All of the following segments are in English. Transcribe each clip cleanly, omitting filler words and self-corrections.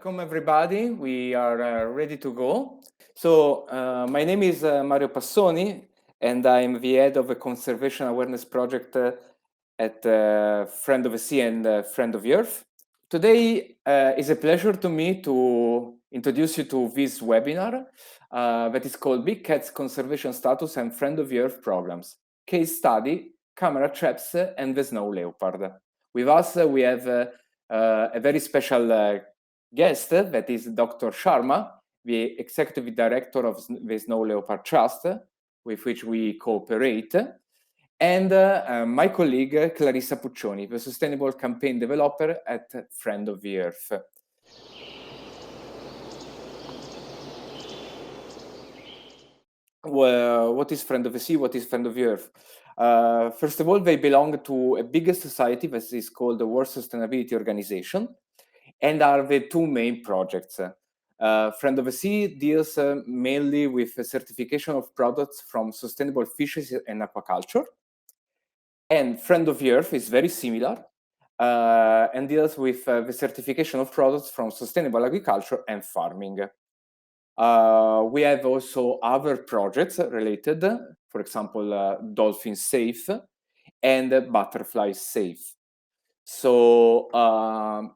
Welcome everybody. We are ready to go. So my name is Mario Passoni, and I'm the head of a conservation awareness project at Friend of the Sea and Friend of the Earth. Today is a pleasure to me to introduce you to this webinar that is called Big Cats Conservation Status and Friend of the Earth Programs, Case Study, Camera Traps and the Snow Leopard. With us we have a very special guest, that is Dr. Sharma, the Executive Director of the Snow Leopard Trust, with which we cooperate, and my colleague Clarissa Puccioni, the Sustainable Campaign Developer at Friend of the Earth. Well, what is Friend of the Sea? What is Friend of the Earth? First of all, they belong to a bigger society that is called the World Sustainability Organization, and are the two main projects. Friend of the Sea deals mainly with the certification of products from sustainable fisheries and aquaculture. And Friend of the Earth is very similar and deals with the certification of products from sustainable agriculture and farming. We have also other projects related, for example, Dolphin Safe and Butterfly Safe. So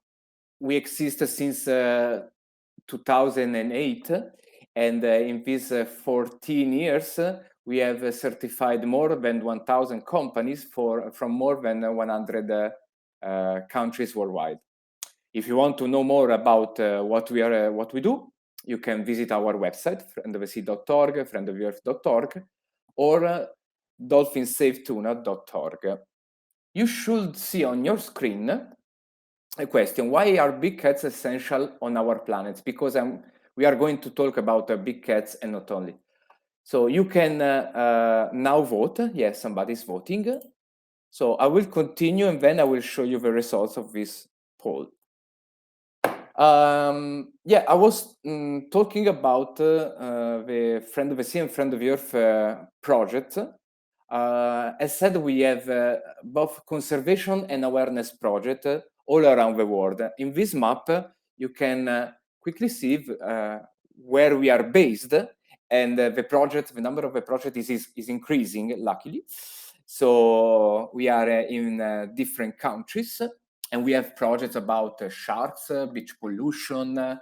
we exist since 2008, and in these 14 years, we have certified more than 1,000 companies from more than 100 countries worldwide. If you want to know more about what we do, you can visit our website, friendofthesea.org, friendoftheearth.org, or dolphinsafetuna.org. You should see on your screen a question: why are big cats essential on our planet? Because we are going to talk about big cats and not only. So you can now vote. Yes, somebody's voting. So I will continue, and then I will show you the results of this poll. Yeah, I was talking about the Friend of the Sea and Friend of the Earth project. As said, we have both conservation and awareness project all around the world. In this map, you can quickly see where we are based, and the number of the project is increasing, luckily. So we are in different countries, and we have projects about sharks, beach pollution,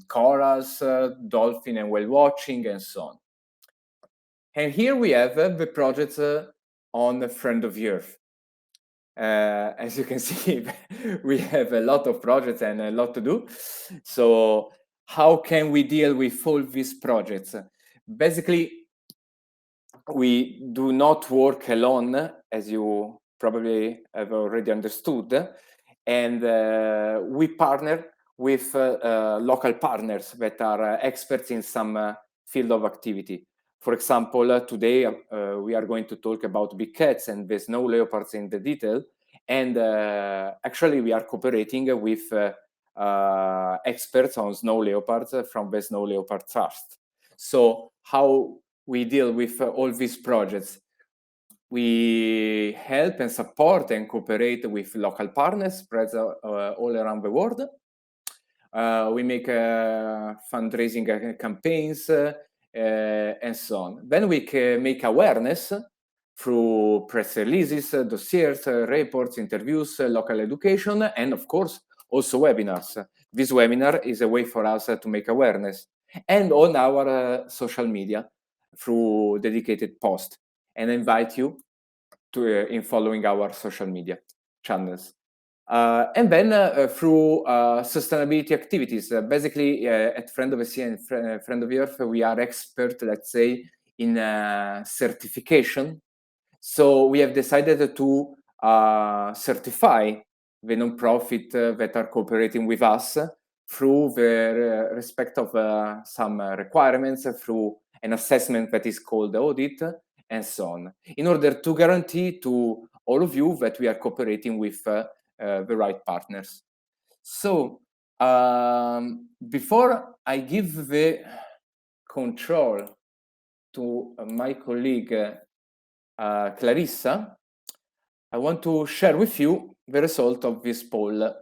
corals, dolphin and whale watching, and so on. And here we have the projects on the Friend of the Earth. As you can see, we have a lot of projects and a lot to do. So how can we deal with all these projects? Basically, we do not work alone, as you probably have already understood, and we partner with local partners that are experts in some field of activity. For example, today we are going to talk about big cats and the snow leopards in the detail, and actually we are cooperating with experts on snow leopards from the Snow Leopard Trust. So how we deal with all these projects? We help and support and cooperate with local partners spread all around the world. We make fundraising campaigns and so on. Then we can make awareness through press releases, dossiers, reports, interviews, local education, and of course, also webinars. This webinar is a way for us to make awareness, and on our social media through dedicated posts, and invite you to in following our social media channels. And then through sustainability activities. Basically, at Friend of the Sea and Friend of the Earth, we are expert, let's say, in certification. So we have decided to certify the non-profit that are cooperating with us through the respect of some requirements, through an assessment that is called audit, and so on, in order to guarantee to all of you that we are cooperating with the right partners. So before I give the control to my colleague Clarissa, I want to share with you the result of this poll.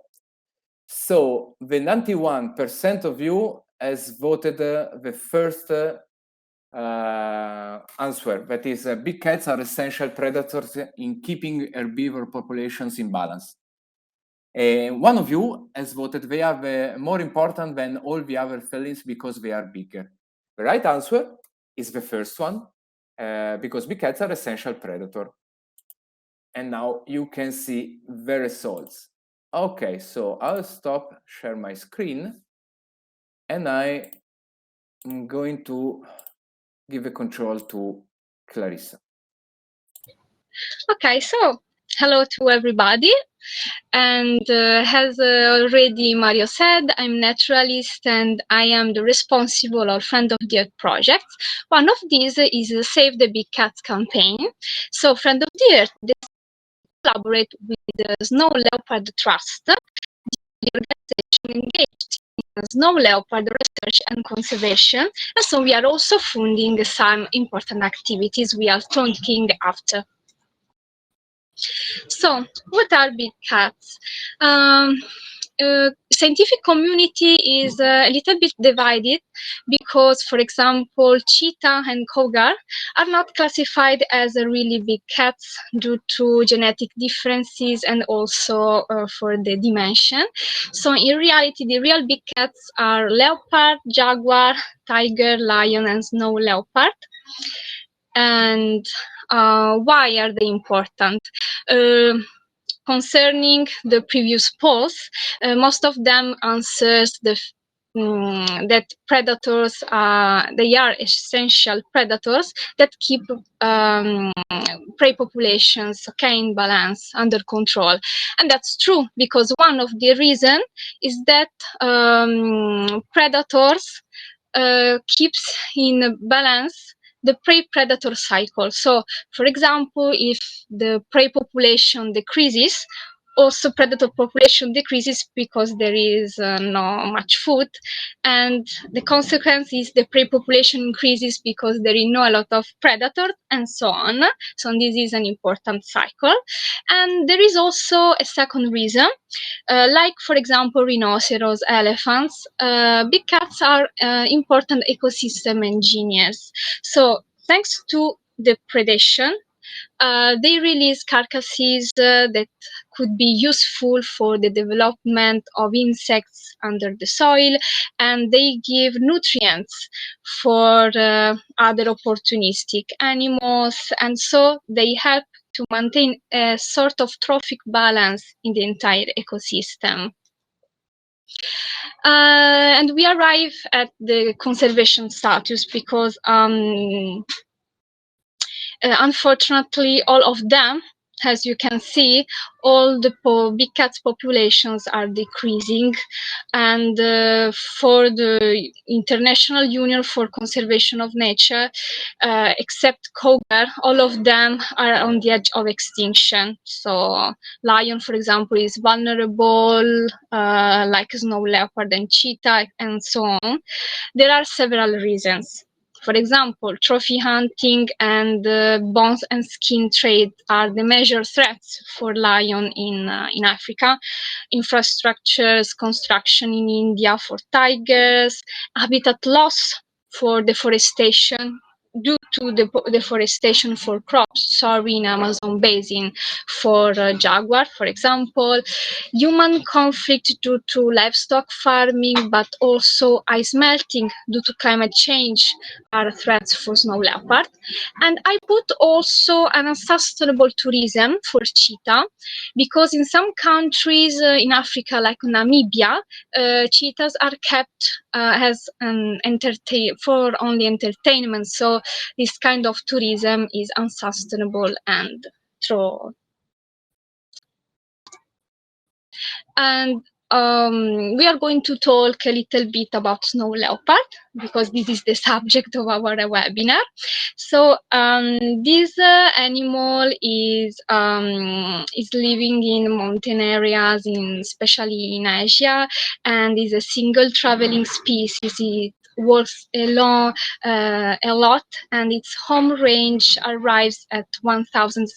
So the 91% of you has voted the first answer, that is, big cats are essential predators in keeping herbivore populations in balance. One of you has voted they are more important than all the other felines because they are bigger. The right answer is the first one, because big cats are essential predator. And now you can see the results. Okay, so I'll stop share my screen, and I am going to give the control to Clarissa. Okay, so hello to everybody. And as already Mario said, I'm naturalist and I am the responsible or Friend of the Earth projects. One of these is the Save the Big Cats campaign. So Friend of the Earth, they collaborate with the Snow Leopard Trust, the organization engaged in snow leopard research and conservation. And so we are also funding some important activities we are talking after. So, what are big cats? Scientific community is a little bit divided because, for example, cheetah and cougar are not classified as a really big cats due to genetic differences and also for the dimension. So in reality, the real big cats are leopard, jaguar, tiger, lion, and snow leopard. And why are they important? Concerning the previous polls, most of them answers that predators they are essential predators that keep prey populations in balance, under control. And that's true because one of the reasons is that predators keeps in balance the prey-predator cycle. So, for example, if the prey population decreases, also predator population decreases because there is not much food, and the consequence is the prey population increases because there is not a lot of predator, and so on. So this is an important cycle. And there is also a second reason, like for example rhinoceros, elephants. Big cats are important ecosystem engineers. So thanks to the predation, they release carcasses that could be useful for the development of insects under the soil, and they give nutrients for other opportunistic animals, and so they help to maintain a sort of trophic balance in the entire ecosystem. And we arrive at the conservation status because unfortunately, all of them, as you can see, all the big cats populations are decreasing. And for the International Union for Conservation of Nature, except cougar, all of them are on the edge of extinction. So lion, for example, is vulnerable, like snow leopard and cheetah, and so on. There are several reasons. For example, trophy hunting and bones and skin trade are the major threats for lion in Africa. Infrastructures, construction in India for tigers, habitat loss for deforestation due to the deforestation for crops, sorry, in Amazon basin for jaguar, for example, human conflict due to livestock farming, but also ice melting due to climate change are threats for snow leopard. And I put also an unsustainable tourism for cheetah, because in some countries in Africa, like Namibia, cheetahs are kept as an for only entertainment. So this kind of tourism is unsustainable and true. And we are going to talk a little bit about snow leopard because this is the subject of our webinar. So this animal is living in mountain areas, especially in Asia, and is a single traveling species. It walks a lot, and its home range arrives at 1,000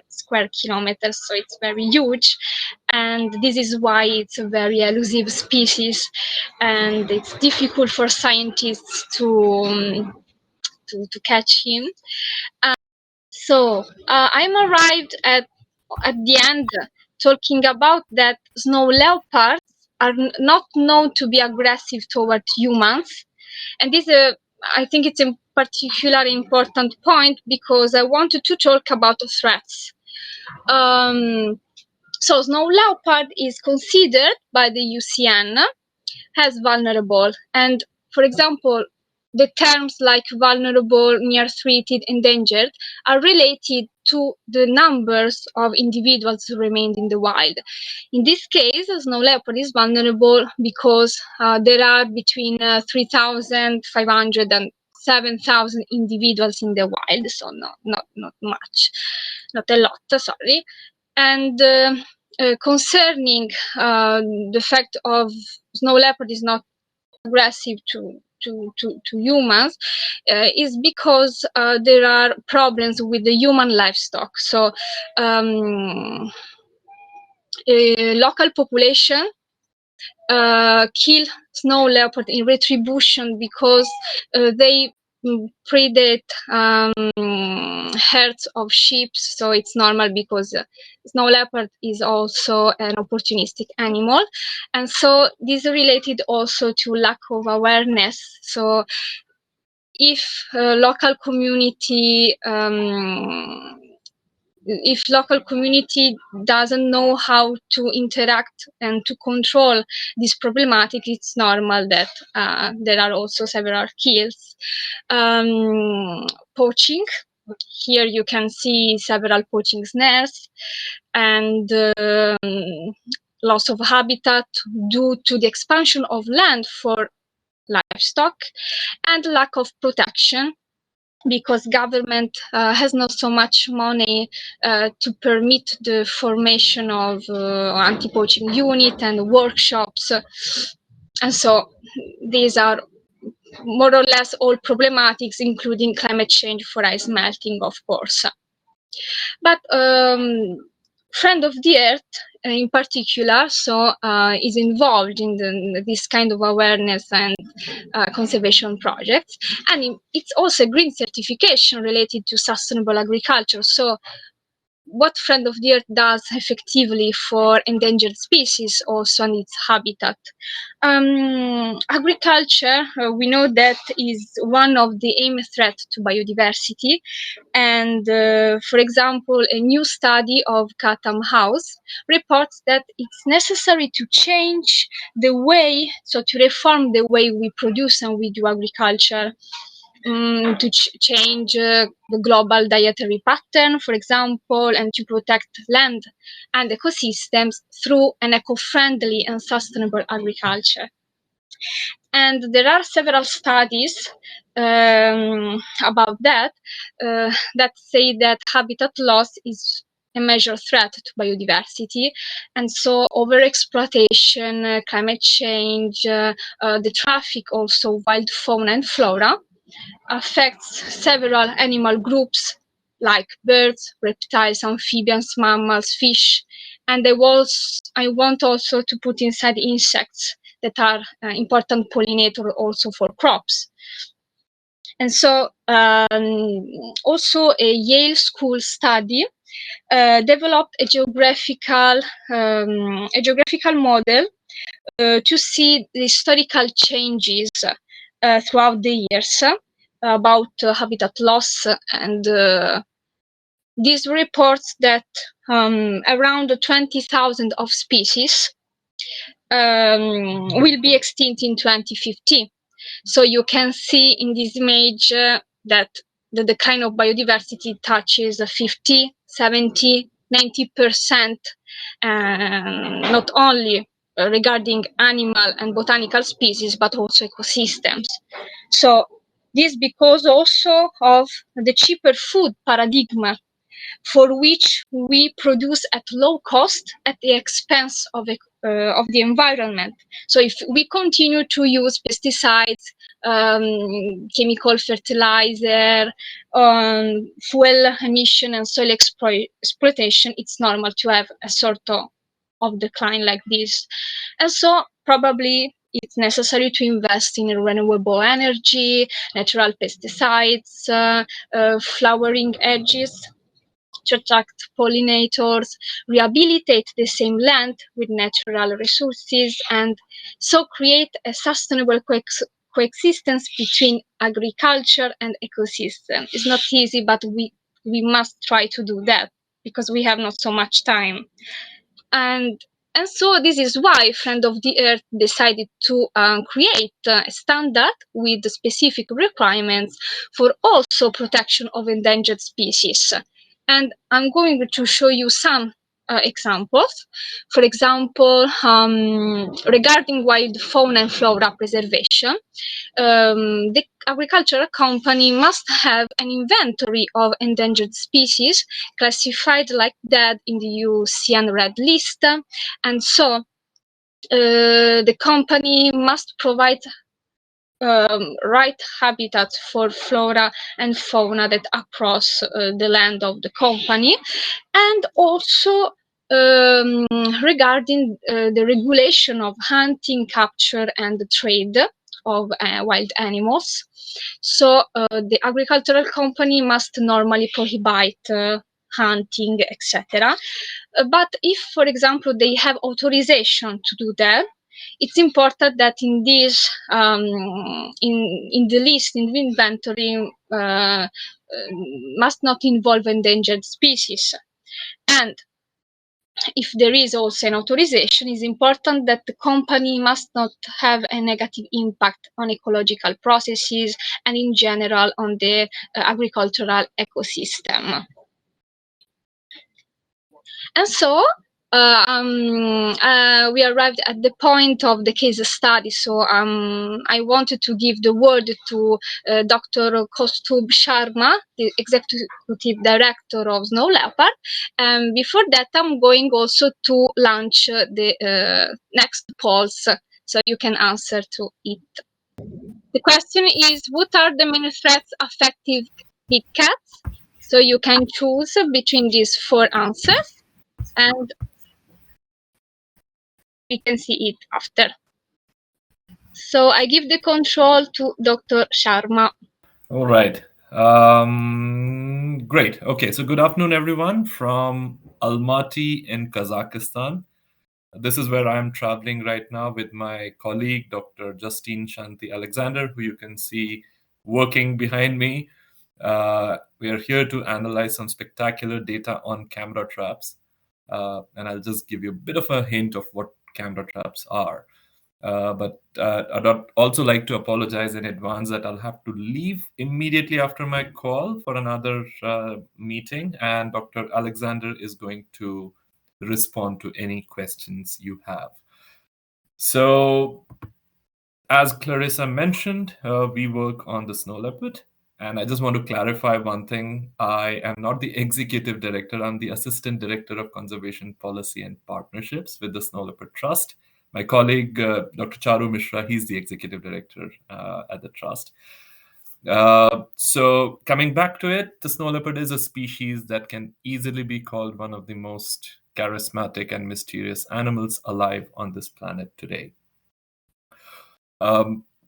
square kilometers, so it's very huge, and this is why it's a very elusive species, and it's difficult for scientists to catch him. So I'm arrived at the end talking about that snow leopards are not known to be aggressive toward humans, and this I think it's a particularly important point because I wanted to talk about the threats. So snow leopard is considered by the UCN as vulnerable, and for example, the terms like vulnerable, near threatened, endangered are related to the numbers of individuals who remained in the wild. In this case, snow leopard is vulnerable because there are between 3,500 and 7,000 individuals in the wild, so not much, not a lot, sorry. And concerning the fact of snow leopard is not aggressive to humans, is because there are problems with the human livestock. So local population kill snow leopard in retribution because they predate herds of sheep, so it's normal because snow leopard is also an opportunistic animal, and so this is related also to lack of awareness. So if local community doesn't know how to interact and to control this problematic, it's normal that there are also several kills. Poaching, here you can see several poaching snares, and loss of habitat due to the expansion of land for livestock, and lack of protection because government has not so much money to permit the formation of anti-poaching unit and workshops, and so these are more or less all problematics, including climate change for ice melting, of course. But Friend of the Earth in particular, so is involved in this kind of awareness and conservation projects, and it's also a green certification related to sustainable agriculture. So what Friend of the Earth does effectively for endangered species also and its habitat. Agriculture, we know that is one of the aim threat to biodiversity. And for example, a new study of Chatham House reports that it's necessary to change the way, so to reform the way we produce and we do agriculture. To change the global dietary pattern, for example, and to protect land and ecosystems through an eco-friendly and sustainable agriculture. And there are several studies about that that say that habitat loss is a major threat to biodiversity, and so overexploitation, climate change, the traffic also wild fauna and flora affects several animal groups like birds, reptiles, amphibians, mammals, fish, and I want also to put inside insects that are important pollinator also for crops. And so also a Yale School study developed a geographical model to see the historical changes throughout the years about habitat loss, and this reports that around 20,000 of species will be extinct in 2050. So you can see in this image that the decline of biodiversity touches 50, 70, 90%, not only regarding animal and botanical species, but also ecosystems. So this because also of the cheaper food paradigm, for which we produce at low cost at the expense of the environment. So if we continue to use pesticides, chemical fertilizer, fuel emission, and soil exploitation, it's normal to have a sort of decline like this. And so probably it's necessary to invest in renewable energy, natural pesticides, flowering edges to attract pollinators, rehabilitate the same land with natural resources, and so create a sustainable coexistence between agriculture and ecosystem. It's not easy, but we must try to do that because we have not so much time. And so this is why Friend of the Earth decided to create a standard with specific requirements for also protection of endangered species. And I'm going to show you some examples. For example, regarding wild fauna and flora preservation, the agricultural company must have an inventory of endangered species classified like that in the UCN red list. And so the company must provide right habitat for flora and fauna that across the land of the company, and also regarding the regulation of hunting, capture, and the trade of wild animals. So the agricultural company must normally prohibit hunting, etc. But if, for example, they have authorization to do that, it's important that in this in the list, in the inventory, must not involve endangered species. And if there is also an authorization, it's important that the company must not have a negative impact on ecological processes and in general on the agricultural ecosystem. And so we arrived at the point of the case study. So I wanted to give the word to Dr. Koustubh Sharma, the Executive Director of Snow Leopard. And before that, I'm going also to launch the next polls, so you can answer to it. The question is, what are the main threats affecting big cats? So you can choose between these 4 answers, and we can see it after. So I give the control to Dr. Sharma. All right. Great. Okay. So good afternoon, everyone, from Almaty in Kazakhstan. This is where I'm traveling right now with my colleague, Dr. Justine Shanti Alexander, who you can see working behind me. We are here to analyze some spectacular data on camera traps. And I'll just give you a bit of a hint of what camera traps are. But I'd also like to apologize in advance that I'll have to leave immediately after my call for another meeting, and Dr. Alexander is going to respond to any questions you have. So, as Clarissa mentioned, we work on the snow leopard. And I just want to clarify one thing. I am not the executive director. I'm the assistant director of conservation policy and partnerships with the Snow Leopard Trust. My colleague, Dr. Charu Mishra, he's the executive director at the trust. So coming back to it, the snow leopard is a species that can easily be called one of the most charismatic and mysterious animals alive on this planet today.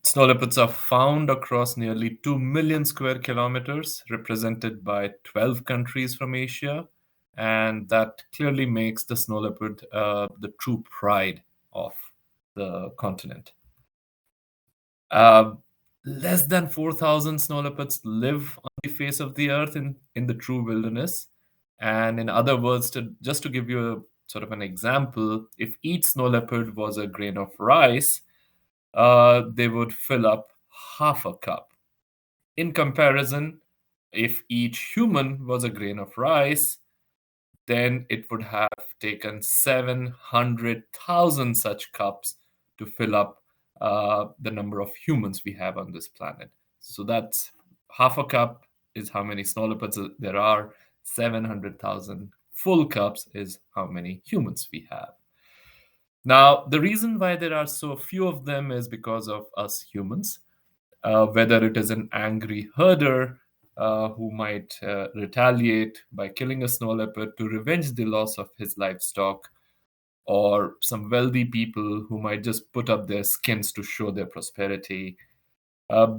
Snow leopards are found across nearly 2 million square kilometers, represented by 12 countries from Asia, and that clearly makes the snow leopard the true pride of the continent. Less than 4,000 snow leopards live on the face of the earth in the true wilderness. And in other words, just to give you a sort of an example, if each snow leopard was a grain of rice, they would fill up half a cup. In comparison, if each human was a grain of rice, then it would have taken 700,000 such cups to fill up the number of humans we have on this planet. So that's half a cup is how many snow leopards there are. 700,000 full cups is how many humans we have. Now, the reason why there are so few of them is because of us humans. whether it is an angry herder who might retaliate by killing a snow leopard to revenge the loss of his livestock, or some wealthy people who might just put up their skins to show their prosperity,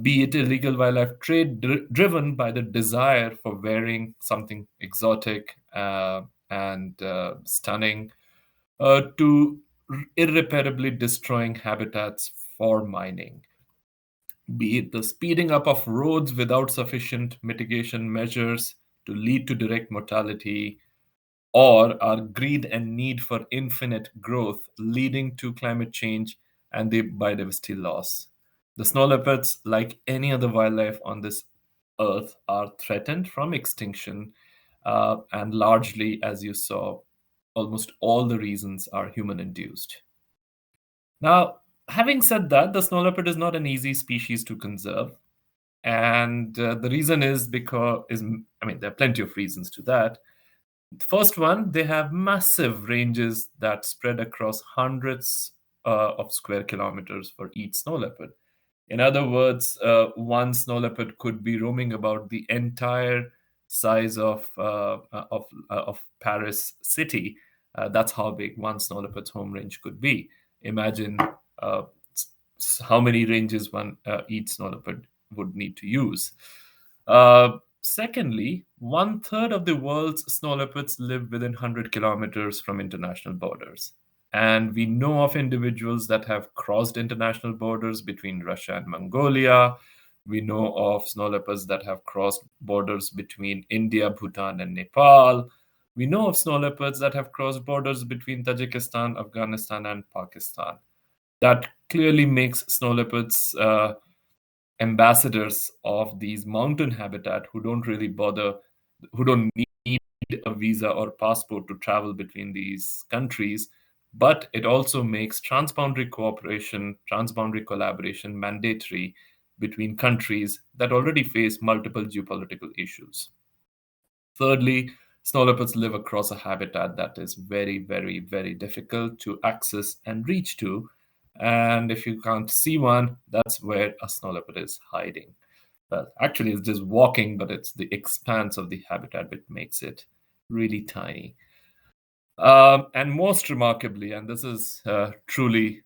be it illegal wildlife trade driven by the desire for wearing something exotic and stunning, to irreparably destroying habitats for mining, be it the speeding up of roads without sufficient mitigation measures to lead to direct mortality, or our greed and need for infinite growth leading to climate change and the biodiversity loss. The snow leopards, like any other wildlife on this earth, are threatened from extinction, and largely, as you saw, almost all the reasons are human induced. Now, having said that, the snow leopard is not an easy species to conserve. And the reason is because, there are plenty of reasons to that. First one, they have massive ranges that spread across hundreds of square kilometers for each snow leopard. In other words, one snow leopard could be roaming about the entire size of Paris city. That's how big one snow leopard's home range could be. Imagine how many ranges each snow leopard would need to use. Secondly, 1/3 of the world's snow leopards live within 100 kilometers from international borders. And we know of individuals that have crossed international borders between Russia and Mongolia. We know of snow leopards that have crossed borders between India, Bhutan, and Nepal. We know of snow leopards that have crossed borders between Tajikistan, Afghanistan, and Pakistan. That clearly makes snow leopards ambassadors of these mountain habitat who don't really bother, who don't need a visa or passport to travel between these countries. But it also makes transboundary cooperation, transboundary collaboration mandatory between countries that already face multiple geopolitical issues. Thirdly, snow leopards live across a habitat that is very, very, very difficult to access and reach to. And if you can't see one, that's where a snow leopard is hiding. Well, actually, it's just walking, but it's the expanse of the habitat that makes it really tiny. And most remarkably, and this is truly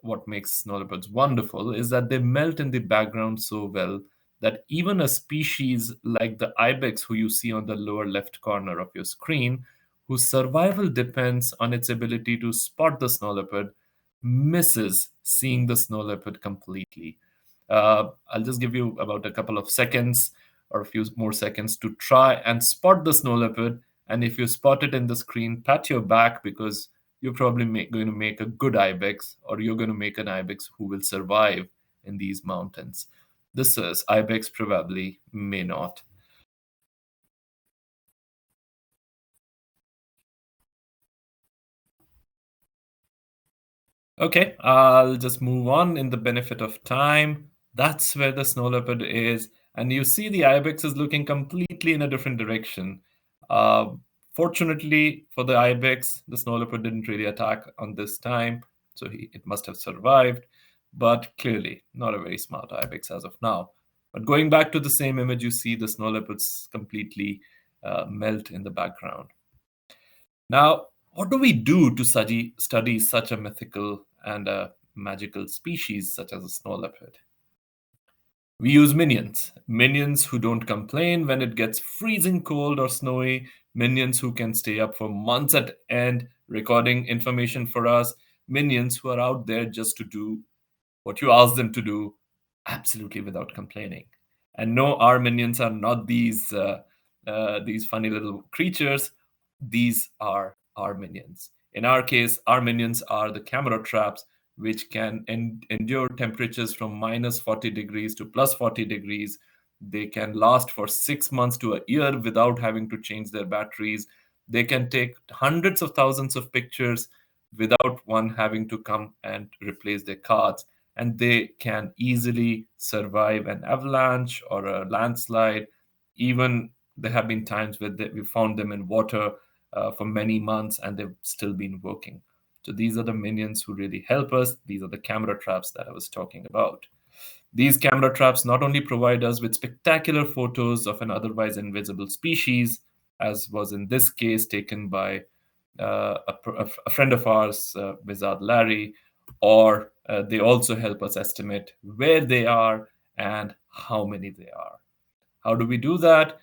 what makes snow leopards wonderful, is that they melt in the background so well that even a species like the ibex, who you see on the lower left corner of your screen, whose survival depends on its ability to spot the snow leopard, misses seeing the snow leopard completely. I'll just give you about a couple of seconds or a few more seconds to try and spot the snow leopard. And if you spot it in the screen, pat your back, because you're probably going to make a good ibex, or you're going to make an ibex who will survive in these mountains. This is ibex probably may not. Okay, I'll just move on in the benefit of time. That's where the snow leopard is. And you see the ibex is looking completely in a different direction. Fortunately for the ibex, the snow leopard didn't really attack on this time, so it must have survived. But clearly, not a very smart ibex as of now. But going back to the same image, you see the snow leopards completely melt in the background. Now, what do we do to study such a mythical and a magical species such as a snow leopard? We use minions who don't complain when it gets freezing cold or snowy, minions who can stay up for months at end recording information for us, minions who are out there just to do what you ask them to do, absolutely without complaining. And no, our minions are not these funny little creatures. These are our minions. In our case, our minions are the camera traps, which can endure temperatures from minus 40 degrees to plus 40 degrees. They can last for 6 months to a year without having to change their batteries. They can take hundreds of thousands of pictures without one having to come and replace their cards. And they can easily survive an avalanche or a landslide. Even there have been times where we found them in water for many months, and they've still been working. So these are the minions who really help us. These are the camera traps that I was talking about. These camera traps not only provide us with spectacular photos of an otherwise invisible species, as was in this case taken by a friend of ours, Wizard Larry, or they also help us estimate where they are and how many they are. How do we do that?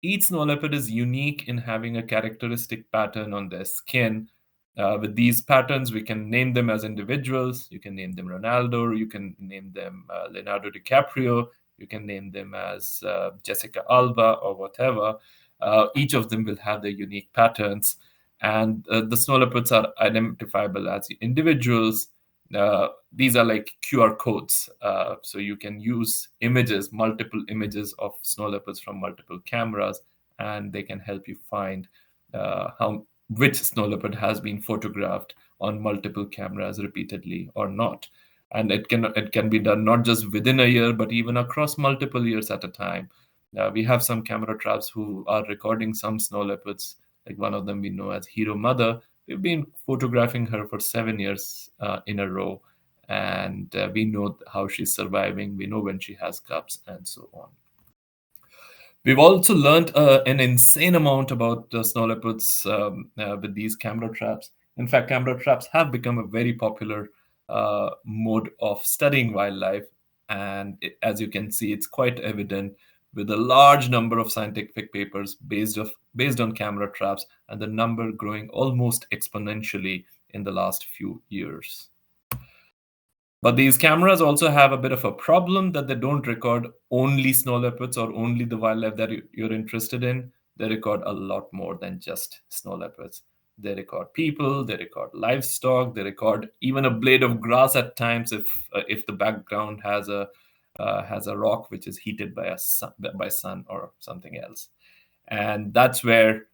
Each snow leopard is unique in having a characteristic pattern on their skin. With these patterns, we can name them as individuals. You can name them Ronaldo. You can name them Leonardo DiCaprio. You can name them as Jessica Alba or whatever. Each of them will have their unique patterns. And the snow leopards are identifiable as individuals. These are like QR codes. So you can use images, multiple images of snow leopards from multiple cameras, and they can help you find which snow leopard has been photographed on multiple cameras repeatedly or not. And it can be done not just within a year, but even across multiple years at a time. We have some camera traps who are recording some snow leopards, like one of them we know as Hero Mother. We've been photographing her for 7 years in a row, and we know how she's surviving. We know when she has cubs and so on. We've also learned an insane amount about snow leopards with these camera traps. In fact, camera traps have become a very popular mode of studying wildlife. And as you can see, it's quite evident with a large number of scientific papers based on camera traps, and the number growing almost exponentially in the last few years. But these cameras also have a bit of a problem that they don't record only snow leopards or only the wildlife that you're interested in. They record a lot more than just snow leopards. They record people, they record livestock, they record even a blade of grass at times if the background has a rock which is heated by sun or something else. And that's where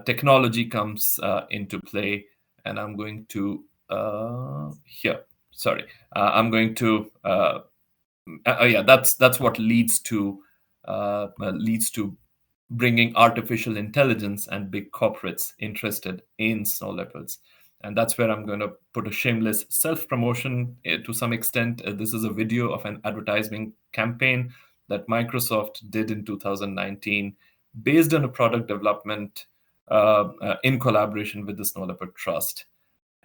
technology comes into play. And I'm going to I'm going to that's what leads to bringing artificial intelligence and big corporates interested in snow leopards. And that's where I'm going to put a shameless self-promotion to some extent. This is a video of an advertising campaign that Microsoft did in 2019 based on a product development in collaboration with the Snow Leopard Trust.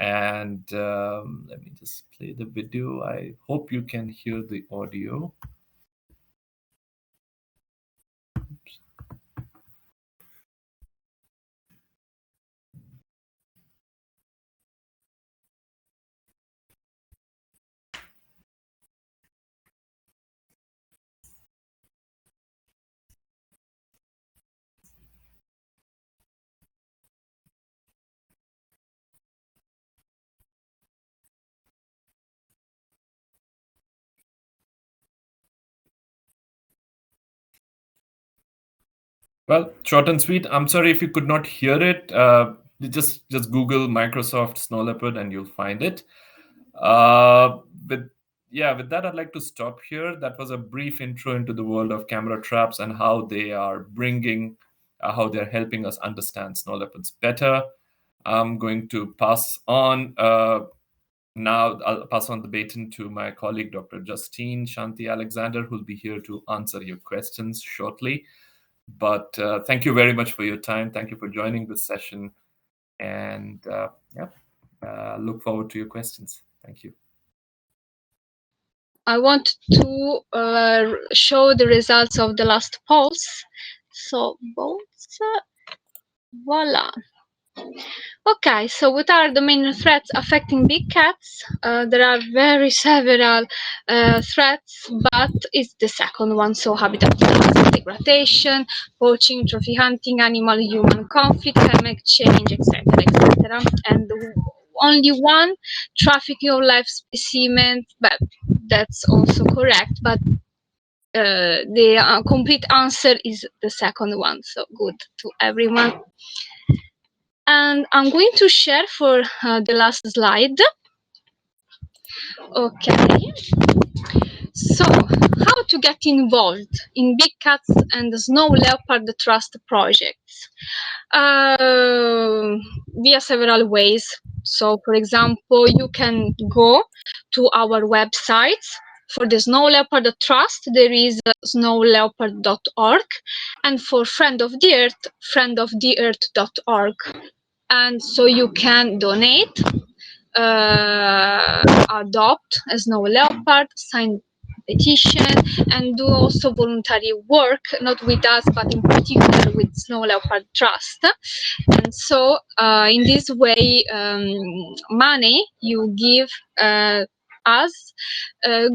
And let me just play the video. I hope you can hear the audio. Oops. Well, short and sweet. I'm sorry if you could not hear it. Just Google Microsoft Snow Leopard and you'll find it. With that, I'd like to stop here. That was a brief intro into the world of camera traps and how they are how they're helping us understand snow leopards better. I'm going to pass on now. I'll pass on the baton to my colleague, Dr. Justine Shanti Alexander, who'll be here to answer your questions shortly. But thank you very much for your time. Thank you for joining this session. And look forward to your questions. Thank you. I want to show the results of the last polls. So votes, voila. Okay, so what are the main threats affecting big cats? There are several threats, but it's the second one. So habitat loss, degradation, poaching, trophy hunting, animal-human conflict, climate change, etc., etc. And only one, trafficking of live specimens, but that's also correct. But the complete answer is the second one. So good to everyone. And I'm going to share for the last slide. Okay. So, how to get involved in Big Cats and the Snow Leopard Trust projects? Via several ways. So, for example, you can go to our website For the Snow Leopard Trust, there is snowleopard.org, and for Friend of the Earth, friendoftheearth.org. And so you can donate, adopt a snow leopard, sign petition, and do also voluntary work, not with us, but in particular with Snow Leopard Trust. And so in this way, money you give us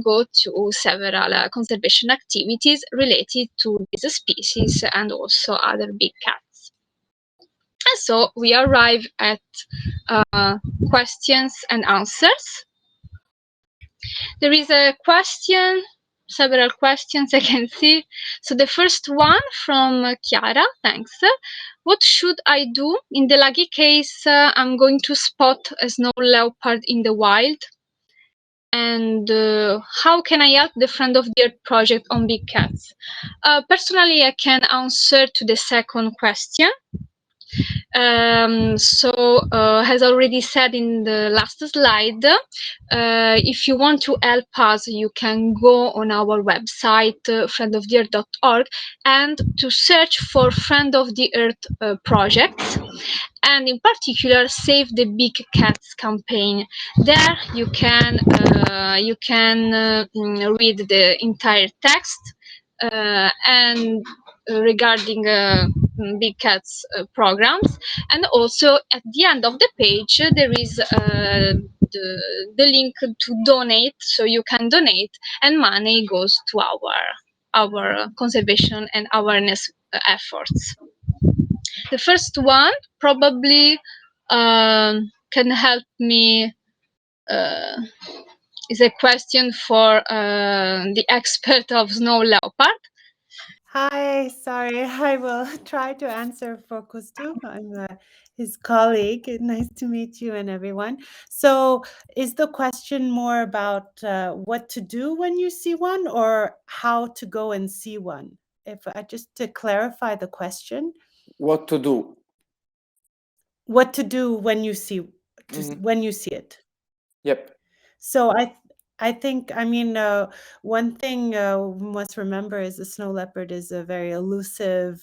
go to several conservation activities related to this species and also other big cats. And so we arrive at questions and answers. There is a question, several questions I can see. So the first one from Chiara, thanks. What should I do in the lucky case I'm going to spot a snow leopard in the wild? And how can I help the Friend of the Earth project on big cats? Personally, I can answer to the second question. As already said in the last slide, if you want to help us, you can go on our website, friendoftheearth.org, and to search for Friend of the Earth projects, and in particular, Save the Big Cats campaign. There you can read the entire text and regarding big cats programs, and also at the end of the page there is the link to donate, so you can donate and money goes to our conservation and awareness efforts. The first one probably can help me, is a question for the expert of snow leopard. Hi, sorry, I will try to answer for Koustubh. I'm his colleague. Nice to meet you and everyone. So is the question more about what to do when you see one, or how to go and see one? If I just to clarify the question. What to do? What to do when you see, when you see it. Yep. So I think, I mean, one thing we must remember is the snow leopard is a very elusive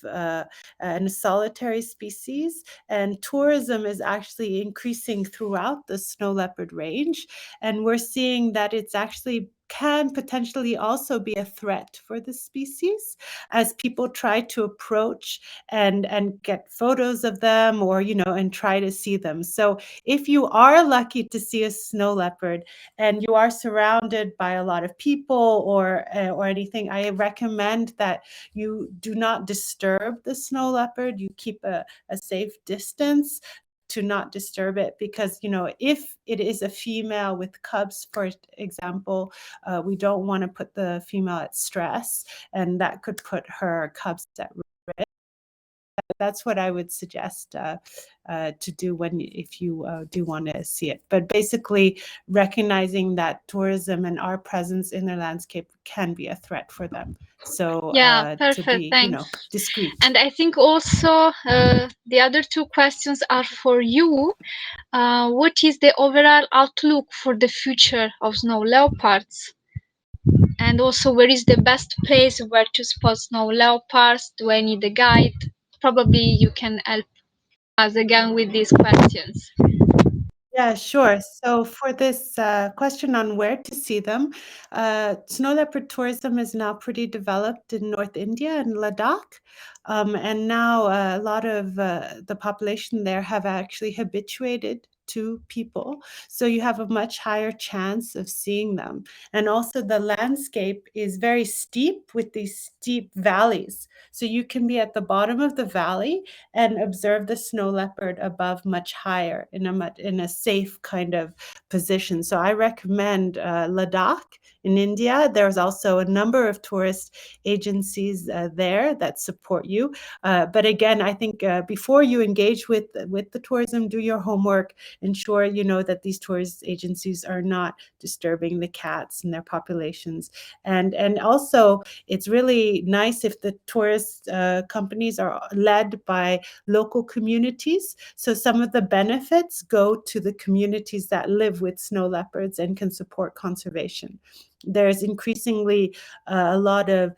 and solitary species, and tourism is actually increasing throughout the snow leopard range, and we're seeing that it's actually can potentially also be a threat for the species as people try to approach and get photos of them, or and try to see them. So if you are lucky to see a snow leopard and you are surrounded by a lot of people or anything, I recommend that you do not disturb the snow leopard. You keep a safe distance to not disturb it, because if it is a female with cubs, for example, we don't want to put the female at stress, and that could put her cubs at risk. That's what I would suggest to do if you do want to see it. But basically, recognizing that tourism and our presence in their landscape can be a threat for them. So Perfect, to be thanks. Discreet. And I think also the other two questions are for you. What is the overall outlook for the future of snow leopards? And also, where is the best place where to spot snow leopards? Do I need a guide? Probably you can help us again with these questions. Yeah, sure. So for this question on where to see them, snow leopard tourism is now pretty developed in North India and Ladakh. And now a lot of the population there have actually habituated to people. So you have a much higher chance of seeing them. And also the landscape is very steep with these steep valleys. So you can be at the bottom of the valley and observe the snow leopard above much higher in a safe kind of position. So I recommend Ladakh in India. There's also a number of tourist agencies there that support you. But again, I think before you engage with the tourism, do your homework, ensure, you know, that these tourist agencies are not disturbing the cats and their populations. And also, it's really nice if the tourist companies are led by local communities. So some of the benefits go to the communities that live with snow leopards and can support conservation. There's increasingly a lot of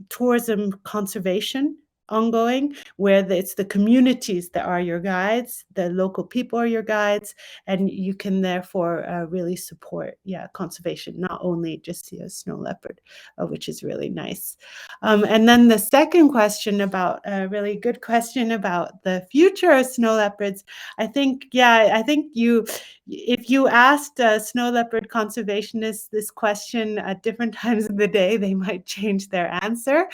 tourism conservation ongoing, where it's the communities that are your guides, the local people are your guides, and you can therefore really support conservation, not only just see a snow leopard, which is really nice. And then the second question about a really good question about the future of snow leopards. I think if you asked snow leopard conservationists this question at different times of the day, they might change their answer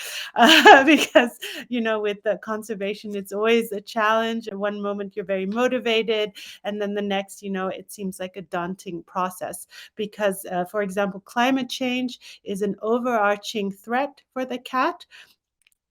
because, you know, with the conservation, it's always a challenge. At one moment, you're very motivated, and then the next, you know, it seems like a daunting process because, for example, climate change is an overarching threat for the cat.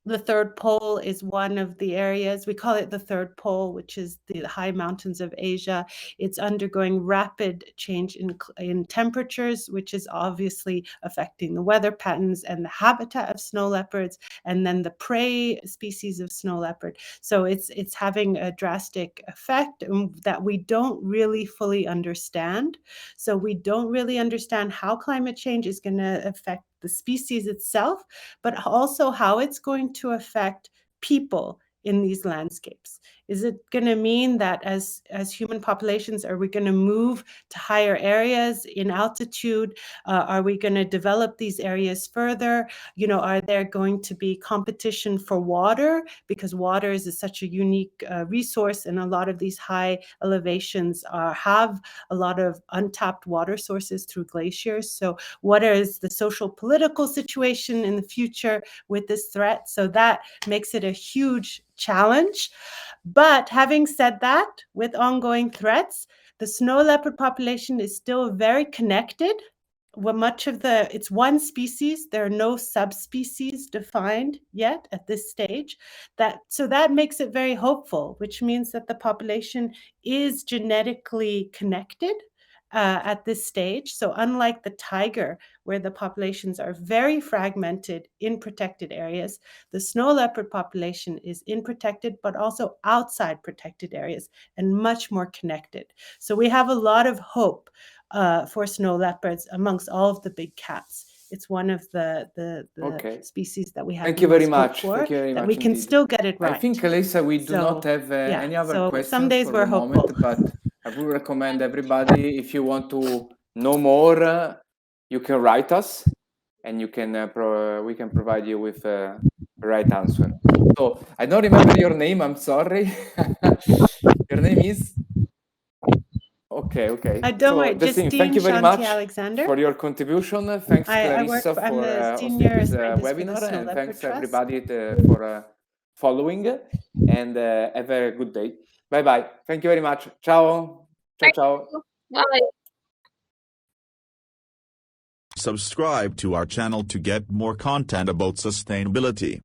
The third pole is one of the areas, we call it the third pole, which is the high mountains of Asia. It's undergoing rapid change in temperatures, which is obviously affecting the weather patterns and the habitat of snow leopards, and then the prey species of snow leopard. So it's having a drastic effect that we don't really fully understand. So we don't really understand how climate change is going to affect the species itself, but also how it's going to affect people in these landscapes. Is it going to mean that as human populations, are we going to move to higher areas in altitude? Are we going to develop these areas further? You know, are there going to be competition for water? Because water is such a unique resource, and a lot of these high elevations have a lot of untapped water sources through glaciers. So what is the social political situation in the future with this threat? So that makes it a huge challenge. But having said that, with ongoing threats, the snow leopard population is still very connected. It's one species. There are no subspecies defined yet at this stage. So that makes it very hopeful, which means that the population is genetically connected at this stage. So unlike the tiger, where the populations are very fragmented in protected areas, the snow leopard population is in protected, but also outside protected areas and much more connected. So we have a lot of hope for snow leopards amongst all of the big cats. It's one of the species that we have. Thank you very much. Thank you very much. We can still get it right. I think, Clarissa, we do not have any other questions some days for we're the hopeful. moment, but I would recommend everybody, if you want to know more, you can write us, and you can we can provide you with the right answer. So I don't remember your name. I'm sorry. Your name is. Okay. I don't worry. Justine, Justine, thank you very Shanti, much Alexander. for your contribution. Thanks, Clarissa, for hosting this webinar, and thanks everybody for following, and have a good day. Bye. Thank you very much. Ciao. Ciao. Bye. Subscribe to our channel to get more content about sustainability.